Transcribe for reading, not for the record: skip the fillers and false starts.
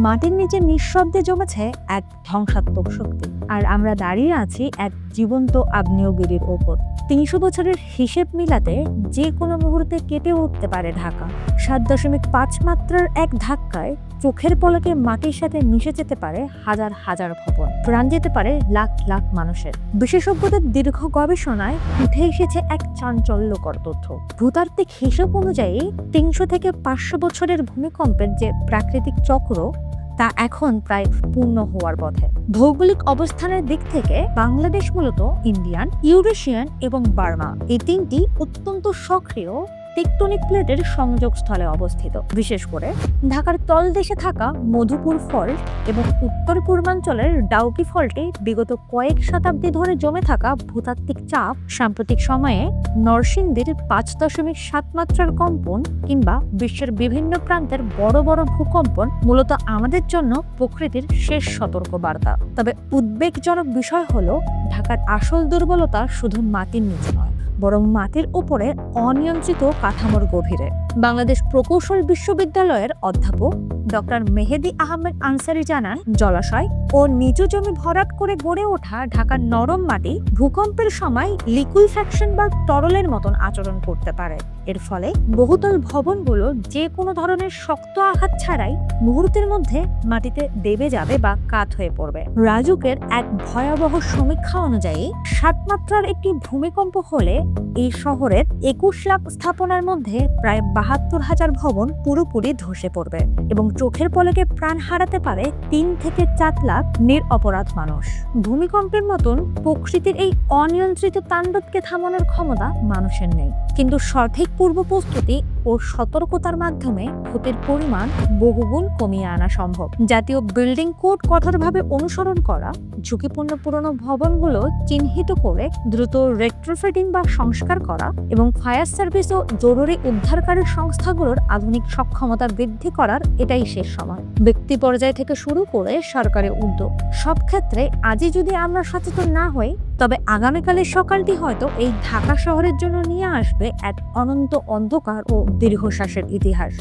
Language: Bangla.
মাটির নিচে নিঃশব্দে জমেছে এক ধ্বংসাত্মক শক্তি, আর আমরা দাঁড়িয়ে আছি এক জীবন্ত আগ্নেয়গিরির ওপর। ৩০০ বছরের হিসেব মিলাতে যে কোনো মুহূর্তে কেটে উঠতে পারে ঢাকা। ৭.৫ মাত্রার এক ধাক্কায় চোখের পলকে মাটির সাথে মিশে যেতে পারে হাজার হাজার ভবন, প্রাণ যেতে পারে লাখ লাখ মানুষের। বিশেষজ্ঞদের দীর্ঘ গবেষণায় উঠে এসেছে এক চাঞ্চল্যকর তথ্য। ভূতাত্ত্বিক হিসাব অনুযায়ী ৩০০ থেকে ৫০০ বছরের ভূমিকম্পের যে প্রাকৃতিক চক্র, তা এখন প্রায় পূর্ণ হওয়ার পথে। ভৌগোলিক অবস্থানের দিক থেকে বাংলাদেশ মূলত ইন্ডিয়ান, ইউরেশিয়ান এবং বার্মা, এই তিনটি অত্যন্ত সক্রিয় টেকটনিক প্লেটের সংযোগস্থলে অবস্থিত। বিশেষ করে ঢাকার তলদেশে থাকা মধুপুর ফল্ট এবং উত্তর পূর্বাঞ্চলের ডাউকি ফল্টে বিগত কয়েক শতাব্দী ধরে জমে থাকা ভূতাত্ত্বিক চাপ সাম্প্রতিক সময়ে নরসিংদীর ৫.৭ মাত্রার কম্পন কিংবা বিশ্বের বিভিন্ন প্রান্তের বড় বড় ভূকম্পন মূলত আমাদের জন্য প্রকৃতির শেষ সতর্ক বার্তা। তবে উদ্বেগজনক বিষয় হলো, ঢাকার আসল দুর্বলতা শুধু মাটির নিচে নয়, বরং মাটির উপরে অনিয়ন্ত্রিত কাঠামোর গভীরে। বাংলাদেশ প্রকৌশল বিশ্ববিদ্যালয়ের অধ্যাপক ডক্টর মেহেদী আহমেদ আনসারী জানান, জলাশয় ও নিচু জমি ভরাট করে গড়ে ওঠা ঢাকার নরম মাটি ভূকম্পের সময় লিকুইফ্যাকশন বা তরলের মতন আচরণ করতে পারে। এর ফলে বহুতল ভবনগুলো যে কোনো ধরনের শক্ত আঘাত ছাড়াই মুহূর্তের মধ্যে মাটিতে দেবে যাবে বা কাত হয়ে পড়বে। রাজুকের এক ভয়াবহ সমীক্ষা অনুযায়ী ৭ মাত্রার একটি ভূমিকম্প হলে এই শহরের ২১ লাখ স্থাপনার মধ্যে প্রায় ৭২,০০০ ভবন পুরোপুরি ধসে পড়বে এবং চোখের পলকে প্রাণ হারাতে পারে ৩ থেকে ৪ লাখ নিরপরাধ মানুষ। ভূমিকম্পের মতন প্রকৃতির এই অনিয়ন্ত্রিত তাণ্ডবকে থামানোর ক্ষমতা মানুষের নেই, কিন্তু সঠিক পূর্ব প্রস্তুতি ও সতর্কতার মাধ্যমে ক্ষতির পরিমাণ বহুগুণ কমিয়ে আনা সম্ভব। জাতীয় বিল্ডিং কোড কঠোরভাবে অনুসরণ করা, ঝুঁকিপূর্ণ পুরনো ভবনগুলো চিহ্নিত করে দ্রুত রেট্রোফিটিং বা সংস্কার করা এবং ফায়ার সার্ভিস ও জরুরি উদ্ধারকারী সংস্থাগুলোর আধুনিক সক্ষমতা বৃদ্ধি করার এটাই শেষ সময়। ব্যক্তি পর্যায় থেকে শুরু করে সরকারি উদ্যোগ, সব ক্ষেত্রে আজই যদি আমরা সচেতন না হই, তবে আগামীকালের সকালটি হয়তো এই ঢাকা শহরের জন্য নিয়ে আসবে এক অনন্ত অন্ধকার ও দীর্ঘশ্বাসের ইতিহাস।